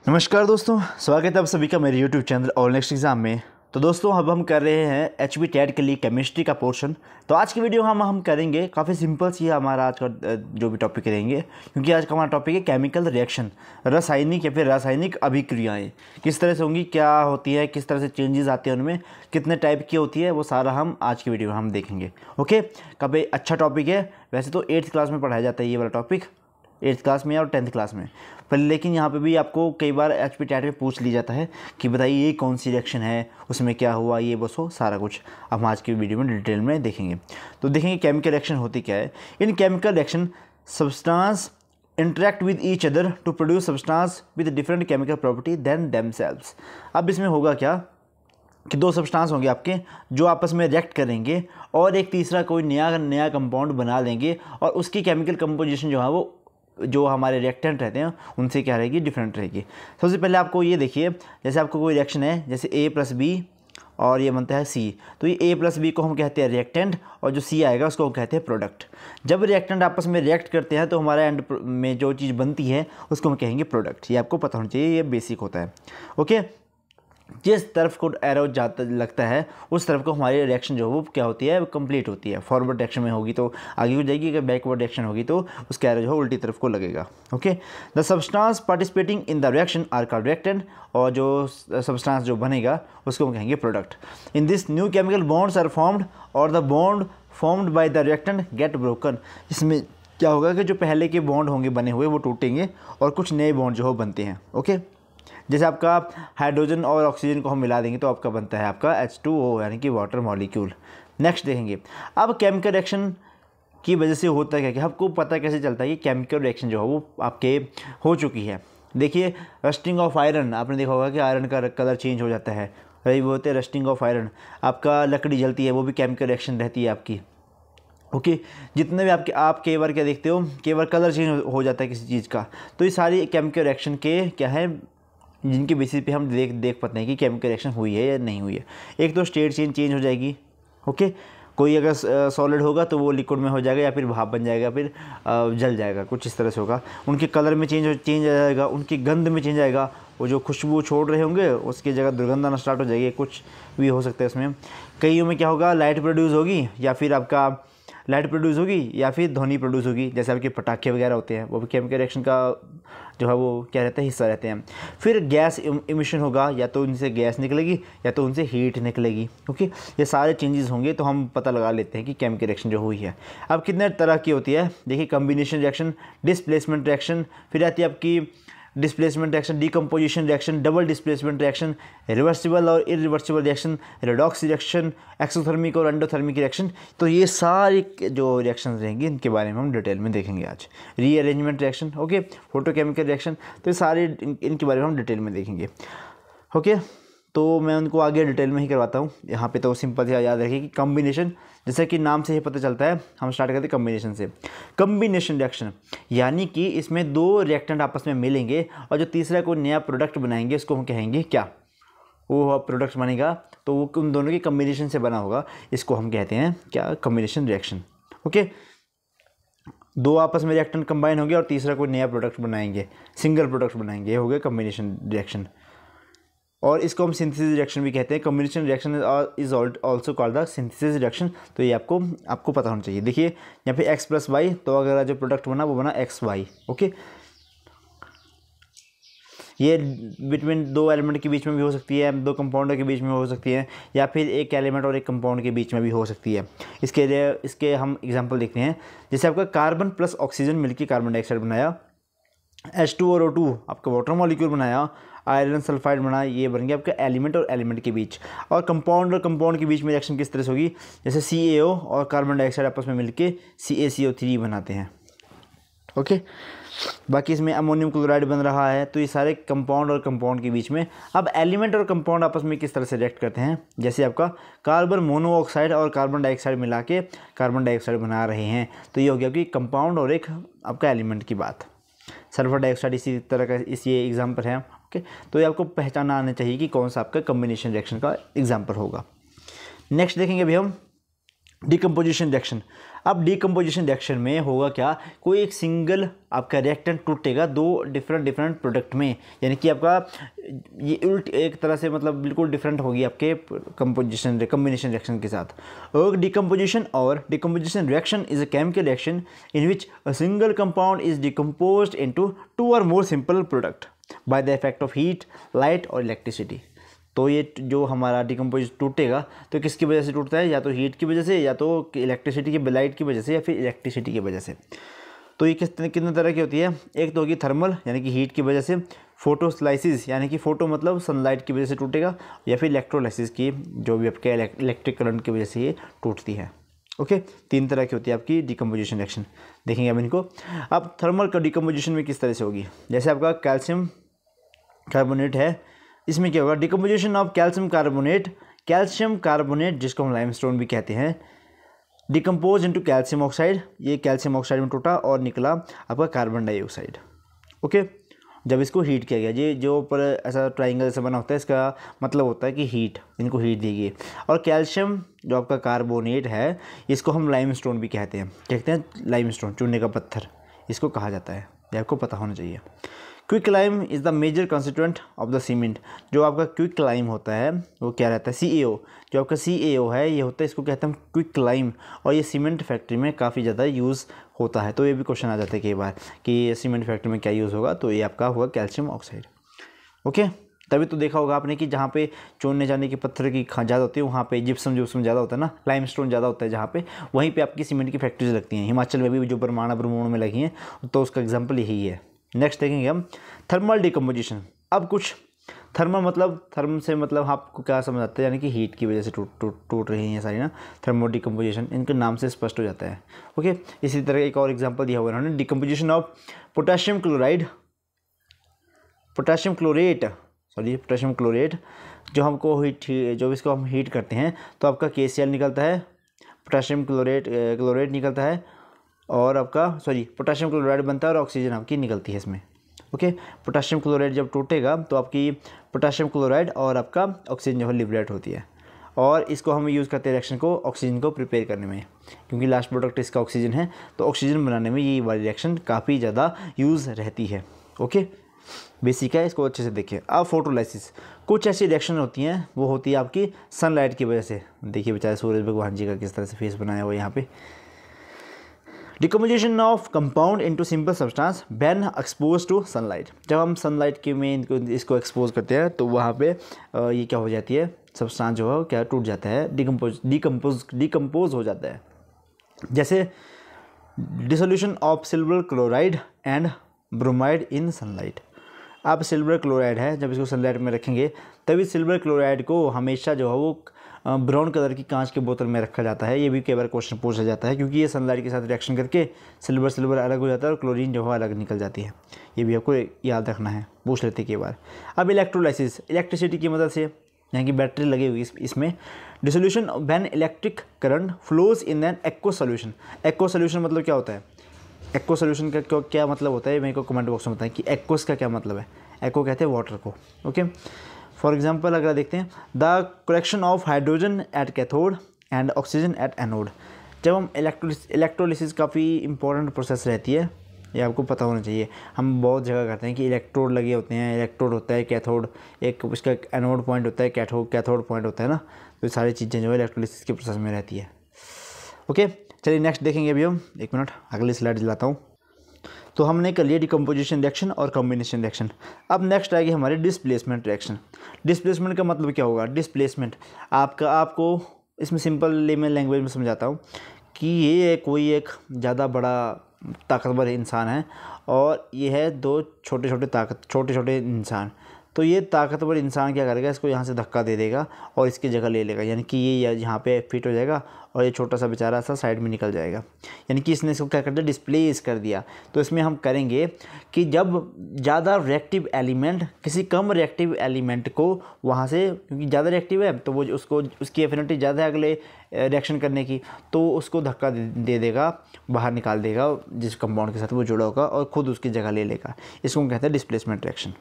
नमस्कार दोस्तों, स्वागत है आप सभी का मेरे YouTube चैनल और नेक्स्ट एग्ज़ाम में। तो दोस्तों अब हम कर रहे हैं HB टेट के लिए केमिस्ट्री का पोर्शन। तो आज की वीडियो हम करेंगे काफ़ी सिंपल सी है हमारा आज का जो भी टॉपिक रहेंगे, क्योंकि आज का हमारा टॉपिक है केमिकल रिएक्शन, रासायनिक या फिर रासायनिक अभिक्रियाएं किस तरह से होंगी, क्या होती है, किस तरह से चेंजेस आते हैं उनमें, कितने टाइप की होती है, वो सारा हम आज की वीडियो में हम देखेंगे। ओके, काफ़ी अच्छा टॉपिक है। वैसे तो 8th क्लास में पढ़ाया जाता है ये वाला टॉपिक, 8th क्लास में और 10th क्लास में, पर लेकिन यहाँ पे भी आपको कई बार HB टेट में पूछ ली जाता है कि बताइए ये कौन सी रिएक्शन है, उसमें क्या हुआ, ये बस हो सारा कुछ हम आज की वीडियो में डिटेल में देखेंगे। तो देखेंगे केमिकल रिएक्शन होती क्या है। In chemical reaction substance interact with each other to produce substance with different chemical property then themselves. अब इसमें होगा क्या कि दो सब्सटेंस होंगे आपके जो आपस में रिएक्ट करेंगे और एक तीसरा कोई नया कंपाउंड बना लेंगे और उसकी केमिकल कंपोजिशन जो है वो जो हमारे रिएक्टेंट रहते हैं उनसे क्या रहेगी, डिफरेंट रहेगी। सबसे पहले आपको ये देखिए, जैसे आपको कोई रिएक्शन है, जैसे A+B और ये बनता है C, तो ये A+B को हम कहते हैं रिएक्टेंट और जो C आएगा उसको हम कहते हैं प्रोडक्ट। जब रिएक्टेंट आपस में रिएक्ट करते हैं तो हमारा एंड में जो चीज़ बनती है उसको हम कहेंगे प्रोडक्ट। ये आपको पता होना चाहिए, ये बेसिक होता है। ओके, जिस तरफ को एरो जाता लगता है उस तरफ को हमारी रिएक्शन जो है वो क्या होती है, कंप्लीट होती है। फॉरवर्ड डायरेक्शन में होगी तो आगे हो जाएगी, अगर बैकवर्ड डायरेक्शन होगी तो उसका एरो जो है उल्टी तरफ को लगेगा। Okay, the substance participating in the reaction are called reactant, और जो सब्सटेंस जो बनेगा उसको हम कहेंगे product. In this new chemical bonds are formed और the bond formed by the reactant get broken. इसमें क्या होगा कि जो पहले के बॉन्ड होंगे बने हुए वो टूटेंगे और कुछ नए बॉन्ड जो हो बनते हैं। ओके, जैसे आपका हाइड्रोजन और ऑक्सीजन को हम मिला देंगे तो आपका बनता है आपका H2O यानी कि वाटर मॉलिक्यूल। नेक्स्ट देखेंगे अब केमिकल रिएक्शन की वजह से होता है क्या, आपको पता कैसे चलता है कि केमिकल रिएक्शन जो है वो आपके हो चुकी है। देखिए रस्टिंग ऑफ आयरन, आपने देखा होगा कि आयरन का कलर चेंज हो जाता है, वही वो होते हैं रस्टिंग ऑफ आयरन। आपका लकड़ी जलती है वो भी केमिकल रिएक्शन रहती है आपकी। ओके, जितने भी आप कई बार क्या देखते हो, कई बार कलर चेंज हो जाता है किसी चीज़ का, तो ये सारी केमिकल रिएक्शन के क्या है जिनके बेसिस पे हम देख पाते हैं कि केमिकल रिएक्शन हुई है या नहीं हुई है। एक तो स्टेट चेंज हो जाएगी। ओके, कोई अगर सॉलिड होगा तो वो लिक्विड में हो जाएगा या फिर भाप बन जाएगा, फिर जल जाएगा, कुछ इस तरह से होगा। उनके कलर में चेंज आ जाएगा, उनकी गंध में चेंज आएगा, वो जो खुशबू छोड़ रहे होंगे उसकी जगह दुर्गंध आना स्टार्ट हो जाएगी, कुछ भी हो सकता है इसमें। कईयों में क्या होगा, लाइट प्रोड्यूस होगी या फिर आपका लाइट प्रोड्यूस होगी या फिर ध्वनि प्रोड्यूस होगी, जैसे आपके पटाखे वगैरह होते हैं वो भी केमिकल रिएक्शन का जो है वो क्या रहता है, हिस्सा रहते हैं। फिर गैस इमिशन होगा, या तो उनसे गैस निकलेगी या तो उनसे हीट निकलेगी। ओके, ये सारे चेंजेस होंगे तो हम पता लगा लेते हैं कि केमिकल रिएक्शन जो हुई है। अब कितने तरह की होती है, देखिए कम्बिनेशन रिएक्शन, डिस्प्लेसमेंट रिएक्शन, फिर आती है आपकी displacement reaction, decomposition reaction, double displacement reaction, reversible और irreversible reaction, redox reaction, exothermic और एंडोथर्मिक रिएक्शन। तो ये सारी जो रिएक्शन रहेंगी इनके बारे में हम डिटेल में देखेंगे आज। Rearrangement reaction, okay, photochemical reaction, तो ये सारे इनके बारे में हम डिटेल में देखेंगे। ओके, तो मैं उनको आगे डिटेल में ही करवाता हूँ। यहाँ पे तो सिंपल से याद रखिए कि कम्बिनेशन, जैसे कि नाम से ही पता चलता है, हम स्टार्ट करते हैं कम्बिनेशन से। कम्बिनेशन रिएक्शन यानी कि इसमें दो रिएक्टेंट आपस में मिलेंगे और जो तीसरा कोई नया प्रोडक्ट बनाएंगे उसको हम कहेंगे क्या, वो प्रोडक्ट बनेगा तो वो उन दोनों के कम्बिनेशन से बना होगा, इसको हम कहते हैं क्या, कम्बिनेशन रिएक्शन। ओके, दो आपस में रिएक्टेंट कंबाइन होंगे और तीसरा कोई नया प्रोडक्ट बनाएंगे, सिंगल प्रोडक्ट बनाएंगे, ये हो गया कम्बिनेशन रिएक्शन। और इसको हम सिंथेसिस रिएक्शन भी कहते हैं। Combination reaction is also called the synthesis reaction. तो ये आपको पता होना चाहिए। देखिए यहाँ पे X+Y, तो अगर जो प्रोडक्ट बना वो बना XY। ओके, ये बिटवीन दो एलिमेंट के बीच में भी हो सकती है, दो कंपाउंडर के बीच में हो सकती है, या फिर एक एलिमेंट और एक कंपाउंड के बीच में भी हो सकती है। इसके हम एग्जांपल देखते हैं। जैसे आपका कार्बन प्लस ऑक्सीजन मिलकर कार्बन डाइऑक्साइड बनाया, H2 और O2 आपका वाटर मॉलिक्यूल बनाया, आयरन सल्फाइड बना, ये बन गया आपका एलिमेंट और एलिमेंट के बीच। और कंपाउंड के बीच में रिएक्शन किस तरह से होगी, जैसे CaO और कार्बन डाइऑक्साइड आपस में मिलके CaCO3 बनाते हैं। ओके, बाकी इसमें अमोनियम क्लोराइड बन रहा है। तो ये सारे कंपाउंड और कंपाउंड के बीच में। अब एलिमेंट और कंपाउंड आपस में किस तरह से रिएक्ट करते हैं, जैसे आपका कार्बन मोनोऑक्साइड और कार्बन डाइऑक्साइड मिला के कार्बन डाइऑक्साइड बना रहे हैं, तो ये हो गया कि कंपाउंड और एक आपका एलिमेंट की बात। सल्फर डाइऑक्साइड इसी तरह का इसी एग्जाम्पल है। ओके, तो ये आपको पहचाना आना चाहिए कि कौन सा आपका कम्बिनेशन रिएक्शन का एग्जाम्पल होगा। नेक्स्ट देखेंगे अभी हम डिकम्पोजिशन रिएक्शन। अब डिकम्पोजिशन रिएक्शन में होगा क्या, कोई एक सिंगल आपका रिएक्टेंट टूटेगा दो डिफरेंट प्रोडक्ट में, यानी कि आपका ये उल्ट एक तरह से मतलब बिल्कुल डिफरेंट होगी आपके कम्बिनेशन रिएक्शन के साथ। और decomposition reaction is a chemical reaction in which a single compound is decomposed into 2 और more simple product by the effect of heat, light और इलेक्ट्रिसिटी। तो ये जो हमारा डिकम्पोज टूटेगा तो किसकी वजह से टूटता है, या तो हीट की वजह से, या तो इलेक्ट्रिसिटी की लाइट की वजह से, या फिर इलेक्ट्रिसिटी की वजह से। तो ये कितने तरह की होती है, एक तो होगी थर्मल यानी कि हीट की वजह से, फोटोलाइसिस यानी कि फोटो मतलब सनलाइट की वजह से टूटेगा, या फिर इलेक्ट्रोलाइसिस की जो भी आपके इलेक्ट्रिक करंट की वजह से ये टूटती है। ओके, 3 तरह की होती है आपकी डिकम्पोजिशन रिएक्शन, देखेंगे अब इनको। अब थर्मल का डिकम्पोजिशन में किस तरह से होगी, जैसे आपका कैल्शियम कार्बोनेट है, इसमें क्या होगा, डिकम्पोजिशन ऑफ कैल्शियम कार्बोनेट जिसको हम लाइमस्टोन भी कहते हैं, डिकम्पोज इनटू कैल्शियम ऑक्साइड, ये कैल्शियम ऑक्साइड में टूटा और निकला आपका कार्बन डाइऑक्साइड। ओके, जब इसको हीट किया गया, ये जो ऊपर ऐसा ट्राइंगल जैसा बना होता है इसका मतलब होता है कि हीट, इनको हीट दी गई। और कैल्शियम जो आपका कार्बोनेट है इसको हम लाइमस्टोन भी कहते हैं लाइमस्टोन, चूने का पत्थर इसको कहा जाता है, ये आपको पता होना चाहिए। Quick lime is the major constituent of the cement, जो आपका क्विक लाइम होता है वो क्या रहता है, CaO, जो आपका CaO है ये होता है, इसको कहते हैं हम क्विक लाइम, और ये सीमेंट फैक्ट्री में काफ़ी ज़्यादा यूज़ होता है। तो ये भी क्वेश्चन आ जाता है कई बार कि सीमेंट फैक्ट्री में क्या यूज़ होगा, तो ये आपका होगा कैल्शियम ऑक्साइड। ओके, तभी तो देखा होगा आपने कि जहाँ पे चूने जाने के पत्थर की ज़्यादा होती है वहाँ पे जिप्सम ज़्यादा होता है ना, लाइमस्टोन ज़्यादा होता है जहाँ पे, वहीं पे आपकी सीमेंट की फैक्ट्रीज लगती हैं। हिमाचल में भी जो ब्रह्मोड़ में लगी हैं तो उसका एग्जाम्पल यही है। नेक्स्ट देखेंगे हम थर्मल डिकम्पोजिशन। अब कुछ थर्मल मतलब थर्म से मतलब आपको क्या समझ आता है, यानी कि हीट की वजह से टूट रही हैं सारी ना, थर्मल डिकम्पोजिशन, इनके नाम से स्पष्ट हो जाता है। ओके, इसी तरह एक और एग्जांपल दिया हुआ है उन्होंने, डिकम्पोजिशन ऑफ पोटेशियम क्लोरेट, जो इसको हम हीट करते हैं तो आपका KCl निकलता है, पोटेशियम क्लोरेट निकलता है, और आपका पोटेशियम क्लोराइड बनता है और ऑक्सीजन आपकी निकलती है इसमें। ओके, पोटेशियम क्लोराइड जब टूटेगा तो आपकी पोटेशियम क्लोराइड और आपका ऑक्सीजन जो है लिबरेट होती है, और इसको हम यूज़ करते हैं रिएक्शन को ऑक्सीजन को प्रिपेयर करने में, क्योंकि लास्ट प्रोडक्ट इसका ऑक्सीजन है, तो ऑक्सीजन बनाने में ये वाली रिएक्शन काफ़ी ज़्यादा यूज़ रहती है। ओके, बेसिक है, इसको अच्छे से देखिए। अब फोटोलाइसिस, कुछ ऐसी रिएक्शन होती हैं वो होती है आपकी सनलाइट की वजह से। देखिए बेचारे सूरज भगवान जी का किस तरह से फेस बनाया हुआ है यहाँ पे। Decomposition of compound into simple substance when expose to sunlight, जब हम सनलाइट के में इसको एक्सपोज करते हैं तो वहाँ पे ये क्या हो जाती है, सब्सटेंस जो है क्या टूट जाता है, डिकम्पोज हो जाता है। जैसे dissolution of silver chloride and bromide in sunlight. अब सिल्वर क्लोराइड है, जब इसको सनलाइट में रखेंगे तभी सिल्वर क्लोराइड को हमेशा जो है वो ब्राउन कलर की कांच की बोतल में रखा जाता है। ये भी कई बार क्वेश्चन पूछा जाता है, क्योंकि ये सनलाइट के साथ रिएक्शन करके सिल्वर अलग हो जाता है और क्लोरीन जो है अलग निकल जाती है। ये भी आपको याद रखना है, पूछ लेते हैं कई बार। अब इलेक्ट्रोलाइसिस, इलेक्ट्रिसिटी की मदद से, यहाँ की बैटरी लगी हुई इसमें, dissolution when electric current flows in an aqueous solution. Aqueous solution मतलब क्या होता है, एक्व सॉल्यूशन का क्या मतलब होता है, मेरे को कमेंट बॉक्स में बताएं कि एक्वस का क्या मतलब है। एक्व कहते हैं वाटर को। ओके, फॉर एग्जांपल अगर देखते हैं, the correction of hydrogen at cathode and oxygen at anode. जब हम इलेक्ट्रोलिसिस काफ़ी इंपॉर्टेंट प्रोसेस रहती है, ये आपको पता होना चाहिए। हम बहुत जगह करते हैं कि इलेक्ट्रोड लगे होते हैं, इलेक्ट्रोड होता है, कैथोड एक उसका एनोड पॉइंट होता है, कैथोड पॉइंट होता है ना, तो ये सारी चीज़ें जो है इलेक्ट्रोलिसिस के प्रोसेस में रहती है। ओके, चलिए नेक्स्ट देखेंगे अभी हम, एक मिनट अगली स्लाइड दिलाता हूँ। तो हमने कर लिया डिकम्पोजिशन रिएक्शन और कॉम्बिनेशन रिएक्शन। अब नेक्स्ट आएगी हमारी डिस्प्लेसमेंट रिएक्शन। डिस्प्लेसमेंट का मतलब क्या होगा, डिस्प्लेसमेंट आपको इसमें सिंपल लेमन लैंग्वेज में समझाता हूँ कि ये कोई एक ज़्यादा बड़ा ताकतवर इंसान है और ये है दो छोटे छोटे इंसान। तो ये ताकतवर इंसान क्या करेगा, इसको यहाँ से धक्का दे देगा और इसकी जगह ले लेगा, यानी कि ये यहाँ पे फिट हो जाएगा और ये छोटा सा बेचारा सा साइड में निकल जाएगा, यानी कि इसने इसको क्या कर दिया, डिस्प्लेस कर दिया। तो इसमें हम करेंगे कि जब ज़्यादा रिएक्टिव एलिमेंट किसी कम रिएक्टिव एलिमेंट को वहाँ से, क्योंकि ज़्यादा रिएक्टिव है तो वो उसकी एफिनिटी ज़्यादा है अगले रिएक्शन करने की, तो उसको धक्का दे देगा, बाहर निकाल देगा जिस कंपाउंड के साथ वो जुड़ा होगा और ख़ुद उसकी जगह ले लेगा। इसको हम कहते हैं displacement reaction.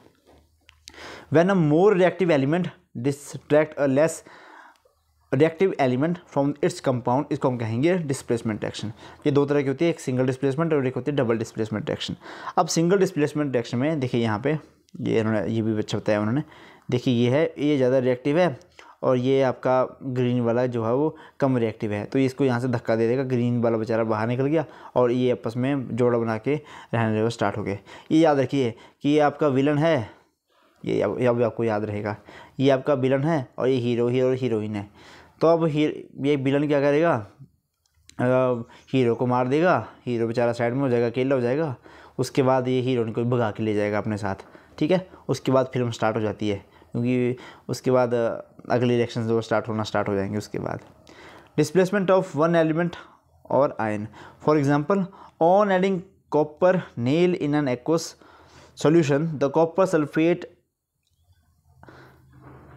When a more reactive element distract a less reactive element from its compound, इसको हम कहेंगे डिस्प्लेसमेंट रिएक्शन। ये दो तरह की होती है, एक सिंगल डिस्प्लेसमेंट और एक होती है डबल डिस्प्लेसमेंट रिएक्शन। अब सिंगल डिस्प्लेसमेंट रिएक्शन में देखिए यहाँ पे ये भी अच्छा बताया उन्होंने। देखिए ये है, ये ज़्यादा रिएक्टिव है और ये आपका ग्रीन वाला जो है वो कम रिएक्टिव है, तो इसको यहाँ से धक्का दे देगा, ग्रीन वाला बेचारा बाहर निकल गया और ये आपस में जोड़ा बना के रहने वो स्टार्ट हो गए। ये याद रखिए कि ये आपका विलन है, ये अब आपको याद रहेगा, ये आपका विलन है और ये हीरो हीरोइन है। तो अब ये विलन क्या करेगा, हीरो को मार देगा, हीरो बेचारा साइड में हो जाएगा, अकेला हो जाएगा। उसके बाद ये हीरोइन को भगा के ले जाएगा अपने साथ, ठीक है। उसके बाद फिल्म स्टार्ट हो जाती है, क्योंकि उसके बाद अगले रिएक्शन जो स्टार्ट हो जाएंगे। उसके बाद डिस्प्लेसमेंट ऑफ वन एलिमेंट और ion, for example on adding copper nail in an aqueous solution the copper sulphate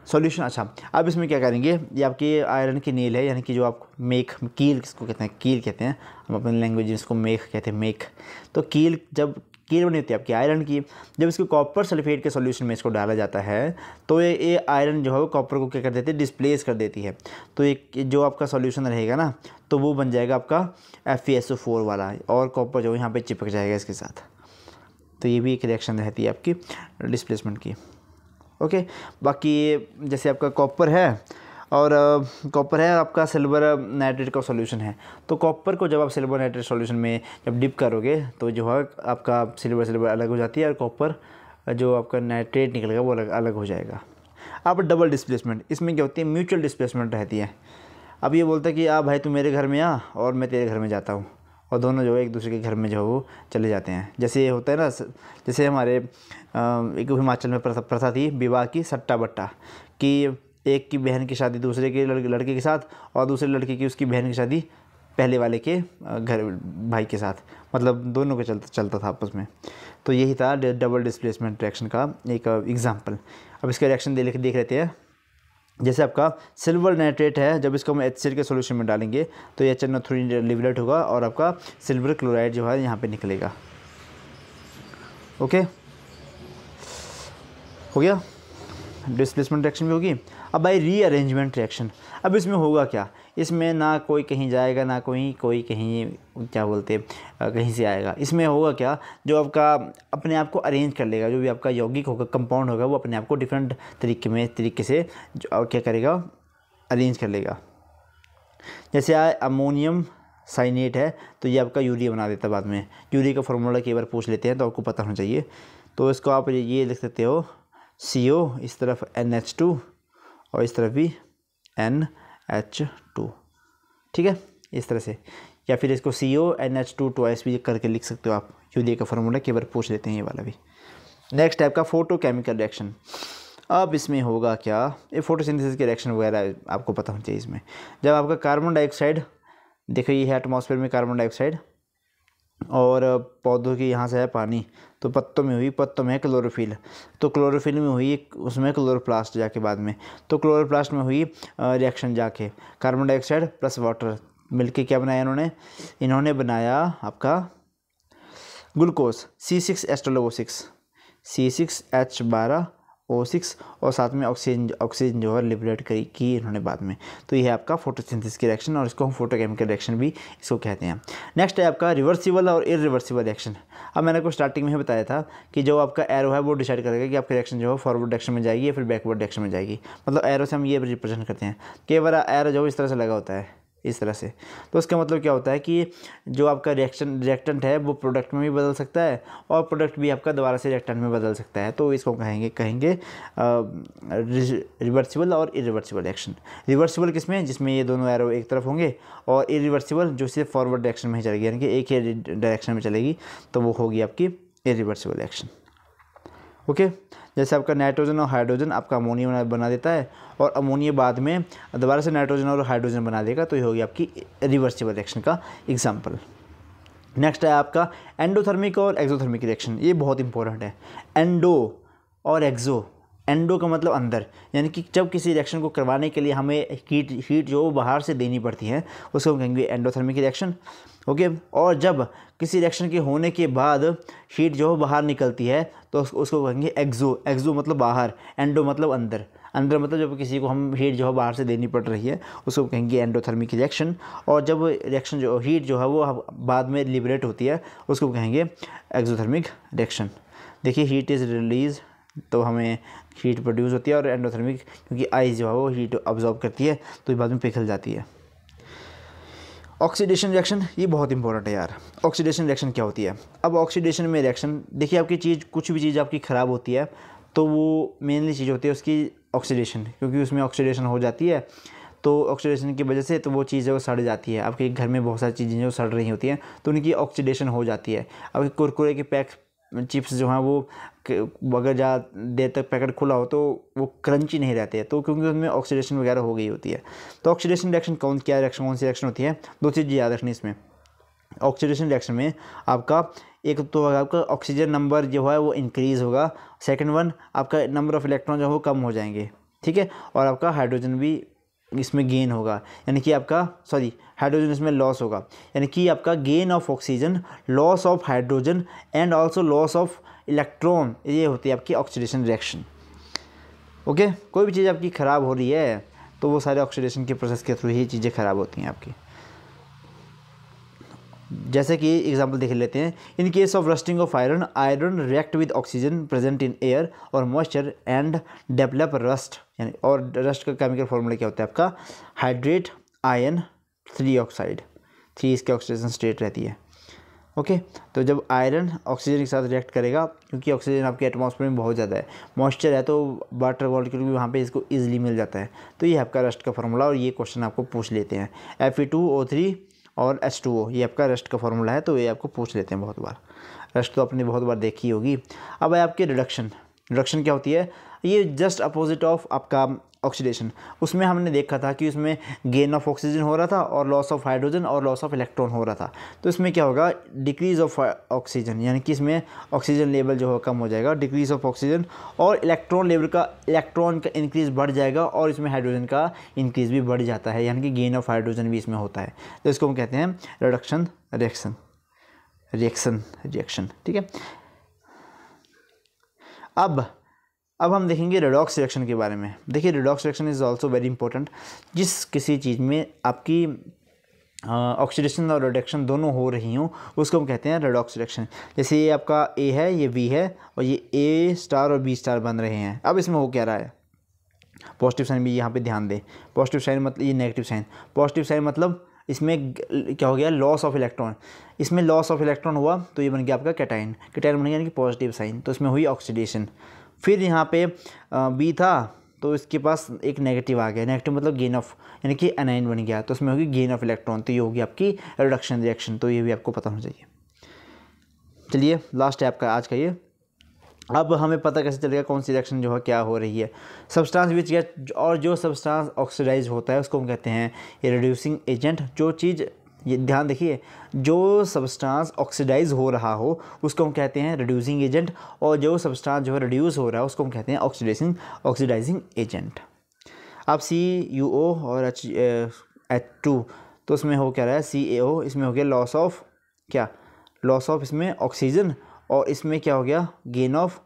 solution. अच्छा, अब इसमें क्या करेंगे, ये आपकी आयरन की नेल है, यानी कि जो आप मेख, कील किसको कहते हैं, कील कहते हैं हम अपनी लैंग्वेज, इसको मेख कहते हैं, मेख। तो कील, जब कील बनी होती है आपकी आयरन की, जब इसको कॉपर सल्फेट के सॉल्यूशन में इसको डाला जाता है तो ये आयरन जो है वो कॉपर को क्या कर देती है, डिस्प्लेस कर देती है। तो एक जो आपका सॉल्यूशन रहेगा ना, तो वो बन जाएगा आपका FeSO4 वाला, और कॉपर जो यहाँ पर चिपक जाएगा इसके साथ। तो ये भी एक रिएक्शन रहती है आपकी डिस्प्लेसमेंट की। ओके, बाकी जैसे आपका कॉपर है और आपका सिल्वर नाइट्रेट का सॉल्यूशन है, तो कॉपर को जब आप सिल्वर नाइट्रेट सॉल्यूशन में जब डिप करोगे तो जो है आपका सिल्वर अलग हो जाती है और कॉपर जो आपका नाइट्रेट निकलेगा वो अलग हो जाएगा। अब डबल डिस्प्लेसमेंट, इसमें क्या होती है, म्यूचुअल डिस्प्लेसमेंट रहती है। अब ये बोलता है कि भाई तू मेरे घर में आ और मैं तेरे घर में जाता हूँ, और दोनों जो है एक दूसरे के घर में जो है वो चले जाते हैं। जैसे ये होता है ना, जैसे हमारे एक हिमाचल में प्रथा थी विवाह की सट्टा बट्टा, कि एक की बहन की शादी दूसरे के लड़के के साथ और दूसरे लड़के की उसकी बहन की शादी पहले वाले के घर भाई के साथ, मतलब दोनों का चलता था आपस में। तो यही था डबल डिस्प्लेसमेंट रिएक्शन का एक एग्जाम्पल। अब इसका रिएक्शन देख लेते हैं। जैसे आपका सिल्वर नाइट्रेट है, जब इसको हम HCl के सॉल्यूशन में डालेंगे तो ये HNO3 लिबरेट होगा और आपका सिल्वर क्लोराइड जो है यहाँ पे निकलेगा। ओके, हो गया, डिस्प्लेसमेंट रिएक्शन भी होगी। अब भाई रीअरेंजमेंट रिएक्शन, अब इसमें होगा क्या, इसमें ना कोई कहीं जाएगा ना कोई कहीं क्या बोलते कहीं से आएगा। इसमें होगा क्या, जो आपका अपने आप को अरेंज कर लेगा, जो भी आपका यौगिक होगा, कंपाउंड होगा, वो अपने आप को डिफरेंट तरीके से क्या करेगा, अरेंज कर लेगा। जैसे अमोनियम साइनेट है तो ये आपका यूरिया बना देता है बाद में। यूरिया का फार्मूला कई बार पूछ लेते हैं तो आपको पता होना चाहिए। तो इसको आप ये लिख सकते हो CO, इस तरफ NH2 और इस तरफ भी NH2, ठीक है, इस तरह से। या फिर इसको CO NH2 ट्वाइस भी करके लिख सकते हो आप। यूरिया का फार्मूला कई बार पूछ लेते हैं ये वाला भी। नेक्स्ट टाइप का फोटोकेमिकल रिएक्शन। अब इसमें होगा क्या, ये फोटोसिंथेसिस के रिएक्शन वगैरह आपको पता होना चाहिए। इसमें जब आपका कार्बन डाइऑक्साइड, देखो ये है एटमॉस्फेयर में कार्बन डाइऑक्साइड और पौधों की यहाँ से है पानी, तो पत्तों में है क्लोरोफिल, तो क्लोरोफिल में हुई उसमें क्लोरोप्लास्ट जाके बाद में, तो क्लोरोप्लास्ट में हुई रिएक्शन जाके कार्बन डाइऑक्साइड प्लस वाटर मिलके क्या बनाया इन्होंने बनाया आपका ग्लूकोज C6H12O6, C6H12O6 और साथ में ऑक्सीजन जो है लिबरेट की इन्होंने बाद में। तो ये है आपका फोटोसिंथेसिस की रिएक्शन और इसको हम फोटोकेमिकल रिएक्शन भी इसको कहते हैं। नेक्स्ट है आपका रिवर्सिबल और इरिवर्सिबल रिएक्शन। अब मैंने आपको स्टार्टिंग में ही बताया था कि जो आपका एरो है वो डिसाइड करेगा कि आपकी रिएक्शन जो है फॉरवर्ड डायरेक्शन में जाएगी या फिर बैकवर्ड डायरेक्शन में जाएगी। मतलब एरो से हम ये रिप्रेजेंट करते हैं कि बार एरो जो इस तरह से लगा होता है, इस तरह से, तो उसका मतलब क्या होता है कि जो आपका रिएक्टेंट है वो प्रोडक्ट में भी बदल सकता है और प्रोडक्ट भी आपका दोबारा से रिएक्टेंट में बदल सकता है। तो इसको कहेंगे रिवर्सिबल और इरिवर्सिबल रिएक्शन। रिवर्सिबल किसमें, जिसमें ये दोनों एरो एक तरफ होंगे, और इरिवर्सिबल जो सिर्फ फॉरवर्ड डायरेक्शन में ही चलेगी, यानी कि एक ही डायरेक्शन में चलेगी, तो वो होगी आपकी इरिवर्सिबल रिएक्शन। ओके, जैसे आपका नाइट्रोजन और हाइड्रोजन आपका अमोनिया बना देता है और अमोनिया बाद में दोबारा से नाइट्रोजन और हाइड्रोजन बना देगा, तो ये होगी आपकी रिवर्सिबल रिएक्शन का एग्जांपल। नेक्स्ट है आपका एंडोथर्मिक और एक्सोथर्मिक रिएक्शन। ये बहुत इंपॉर्टेंट है, एंडो और एक्सो। एंडो का मतलब अंदर, यानी कि जब किसी रिएक्शन को करवाने के लिए हमें हीट जो बाहर से देनी पड़ती है उसको कहेंगे एंडोथर्मिक रिएक्शन। ओके, और जब किसी रिएक्शन के होने के बाद हीट जो बाहर निकलती है तो उसको कहेंगे एक्सो। एक्सो मतलब बाहर, एंडो मतलब अंदर। अंदर मतलब जब किसी को हम हीट जो है बाहर से देनी पड़ रही है उसको कहेंगे एंडोथर्मिक रिएक्शन। और जब रिएक्शन जो हीट जो है वो बाद में लिबरेट होती है उसको कहेंगे एक्सोथर्मिक रिएक्शन। देखिए हीट इज़ रिलीज तो हमें हीट प्रोड्यूस होती है, और एंडोथर्मिक क्योंकि आइस जो है वो हीट अब्जॉर्ब करती है तो ये बाद में पिघल जाती है। ऑक्सीडेशन रिएक्शन ये बहुत इंपॉर्टेंट है यार। ऑक्सीडेशन रिएक्शन क्या होती है? अब ऑक्सीडेशन में रिएक्शन देखिए, आपकी चीज़ कुछ भी चीज़ आपकी ख़राब होती है तो वो मेनली चीज़ होती है उसकी ऑक्सीडेशन, क्योंकि उसमें ऑक्सीडेशन हो जाती है तो ऑक्सीडेशन की वजह से तो वो चीज़ है वो सड़ जाती है। आपके घर में बहुत सारी चीज़ें जो सड़ रही होती हैं तो उनकी ऑक्सीडेशन हो जाती है। आपके कुरकुरे के पैक चिप्स जो हैं वो अगर ज़्यादा देर तक पैकेट खुला हो तो वो क्रंची नहीं रहते, तो क्योंकि उनमें ऑक्सीडेशन वगैरह हो गई होती है। तो ऑक्सीडेशन रिएक्शन कौन सी रिएक्शन होती है? दो चीज़ याद रखनी इसमें। ऑक्सीडेशन रिएक्शन में आपका एक तो आपका ऑक्सीजन नंबर जो है वो इंक्रीज़ होगा, सेकंड वन आपका नंबर ऑफ इलेक्ट्रॉन जो है वो कम हो जाएंगे, ठीक है, और आपका हाइड्रोजन भी इसमें गेन होगा, यानी कि आपका हाइड्रोजन इसमें लॉस होगा, यानी कि आपका gain of oxygen, loss of hydrogen and also loss of electron, ये होती है आपकी ऑक्सीडेशन रिएक्शन। ओके, कोई भी चीज़ आपकी ख़राब हो रही है तो वो सारे ऑक्सीडेशन के प्रोसेस के थ्रू ही चीज़ें ख़राब होती हैं आपकी। जैसे कि एग्जांपल देख लेते हैं। In case of rusting of iron, iron react with oxygen present in air और मॉइस्चर एंड डेवलप रस्ट, यानी और रस्ट का केमिकल फॉर्मूला क्या होता है आपका? हाइड्रेट आयन 3 ऑक्साइड, 3 इसकी ऑक्सीडेशन स्टेट रहती है। ओके, तो जब आयरन ऑक्सीजन के साथ रिएक्ट करेगा, क्योंकि ऑक्सीजन आपके एटमॉस्फेयर में बहुत ज़्यादा है, मॉइस्चर है तो वाटर मॉलिक्यूल भी वहाँ पे इसको इजीली मिल जाता है, तो ये आपका रस्ट का फॉर्मूला, और ये क्वेश्चन आपको पूछ लेते हैं। Fe2O3 और H2O ये आपका रस्ट का फॉर्मूला है, तो ये आपको पूछ लेते हैं बहुत बार। रस्ट तो आपने बहुत बार देखी होगी। अब है आपके रिडक्शन। रिडक्शन क्या होती है? ये जस्ट अपोजिट ऑफ आपका ऑक्सीडेशन। उसमें हमने देखा था कि उसमें गेन ऑफ ऑक्सीजन हो रहा था और लॉस ऑफ हाइड्रोजन और लॉस ऑफ इलेक्ट्रॉन हो रहा था। तो इसमें क्या होगा? डिक्रीज ऑफ ऑक्सीजन, यानी कि इसमें ऑक्सीजन लेवल जो है कम हो जाएगा, डिक्रीज ऑफ ऑक्सीजन, और इलेक्ट्रॉन लेवल का इंक्रीज़ बढ़ जाएगा, और इसमें हाइड्रोजन का इंक्रीज़ भी बढ़ जाता है, यानी कि गेन ऑफ हाइड्रोजन भी इसमें होता है। तो इसको हम कहते हैं रिडक्शन रिएक्शन, ठीक है। अब हम देखेंगे रिडॉक्स रिएक्शन के बारे में। देखिए redox reaction is also very important. जिस किसी चीज़ में आपकी ऑक्सीडेशन और रिडक्शन दोनों हो रही हों उसको हम कहते हैं रिडॉक्स रिएक्शन। जैसे ये आपका ए है, ये बी है, और ये ए स्टार और बी स्टार बन रहे हैं। अब इसमें हो क्या रहा है? पॉजिटिव साइन भी यहाँ पे ध्यान दें। पॉजिटिव साइन मतलब ये नेगेटिव साइन। पॉजिटिव साइन मतलब इसमें क्या हो गया? Loss of electron. इसमें लॉस ऑफ इलेक्ट्रॉन हुआ तो ये बन गया आपका कैटाइन बन गया, यानी कि पॉजिटिव साइन, तो इसमें हुई ऑक्सीडेशन। फिर यहाँ पे बी था तो इसके पास एक नेगेटिव आ गया, नेगेटिव मतलब गेन ऑफ, यानी कि एनाइन बन गया, तो इसमें होगी गेन ऑफ इलेक्ट्रॉन, तो ये होगी आपकी रिडक्शन रिएक्शन। तो ये भी आपको पता होना चाहिए। चलिए लास्ट है आपका आज का ये। अब हमें पता कैसे चलेगा कौन सी रिएक्शन जो है क्या हो रही है? सब्सटेंस विच गेट, और जो सब्सटेंस ऑक्सीडाइज होता है उसको हम कहते हैं रिड्यूसिंग एजेंट। जो चीज़, ये ध्यान देखिए, जो सब्सटेंस ऑक्सीडाइज हो रहा हो उसको हम कहते हैं रिड्यूसिंग एजेंट, और जो सब्सटेंस जो है रिड्यूस हो रहा है उसको हम कहते हैं ऑक्सीडाइजिंग एजेंट। अब CuO और H2, तो उसमें हो क्या रहा है? CaO, इसमें हो गया लॉस ऑफ क्या? लॉस ऑफ इसमें ऑक्सीजन, और इसमें क्या हो गया? गेन ऑफ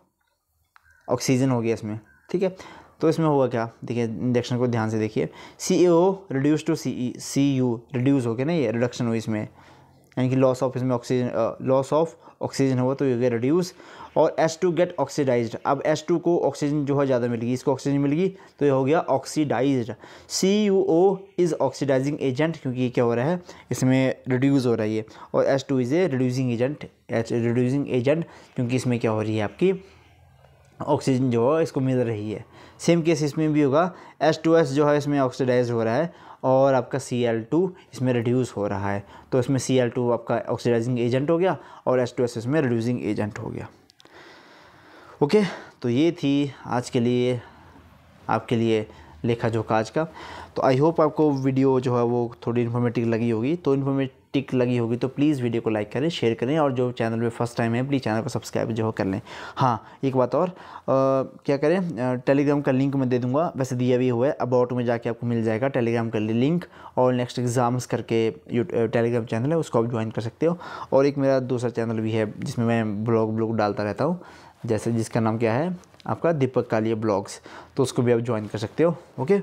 ऑक्सीजन हो गया इसमें, ठीक है। तो इसमें होगा क्या? देखिए रिएक्शन को ध्यान से देखिए। CaO reduce to Cu, reduce हो गया ना, ये रिडक्शन हुई इसमें, यानी कि लॉस ऑफ इसमें ऑक्सीजन, लॉस ऑफ ऑक्सीजन हुआ तो ये हो गया रिड्यूस। और H2 गेट ऑक्सीडाइज्ड। अब H2 को ऑक्सीजन जो है ज़्यादा मिलेगी, इसको ऑक्सीजन मिलेगी तो ये हो गया oxidised. CuO is oxidising agent, क्योंकि ये क्या हो रहा है? इसमें रिड्यूस हो रहा है ये, और H2 is a reducing agent, क्योंकि इसमें क्या हो रही है आपकी ऑक्सीजन जो है इसको मिल रही है। सेम केस इसमें भी होगा। H2S जो है इसमें ऑक्सीडाइज हो रहा है, और आपका Cl2 इसमें रिड्यूस हो रहा है, तो इसमें Cl2 आपका ऑक्सीडाइजिंग एजेंट हो गया और H2S इसमें रिड्यूसिंग एजेंट हो गया। ओके, तो ये थी आज के लिए आपके लिए लेखा जोखा आज का। तो आई होप आपको वीडियो जो है वो थोड़ी इन्फॉर्मेटिव लगी होगी। तो इन्फॉर्मेटिव लगी होगी तो प्लीज़ वीडियो को लाइक करें, शेयर करें, और जो चैनल में फर्स्ट टाइम है प्लीज़ चैनल को सब्सक्राइब जो कर लें। हाँ, एक बात और, क्या करें, टेलीग्राम का लिंक मैं दे दूंगा, वैसे दिया भी हुआ है, अबाउट में जाके आपको मिल जाएगा टेलीग्राम का लिंक। और नेक्स्ट एग्ज़ाम्स करके टेलीग्राम चैनल है, उसको आप ज्वाइन कर सकते हो। और एक मेरा दूसरा चैनल भी है जिसमें मैं ब्लॉग डालता रहता हूँ, जैसे जिसका नाम क्या है आपका, दीपक कालिया ब्लॉग्स, तो उसको भी आप ज्वाइन कर सकते हो। ओके,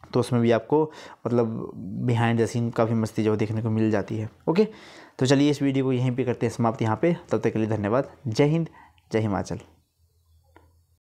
तो उसमें भी आपको मतलब बिहाइंड द सीन काफ़ी मस्ती जो देखने को मिल जाती है। ओके, तो चलिए इस वीडियो को यहीं पे करते हैं समाप्त यहाँ पे। तब तक के लिए धन्यवाद। जय हिंद, जय हिमाचल।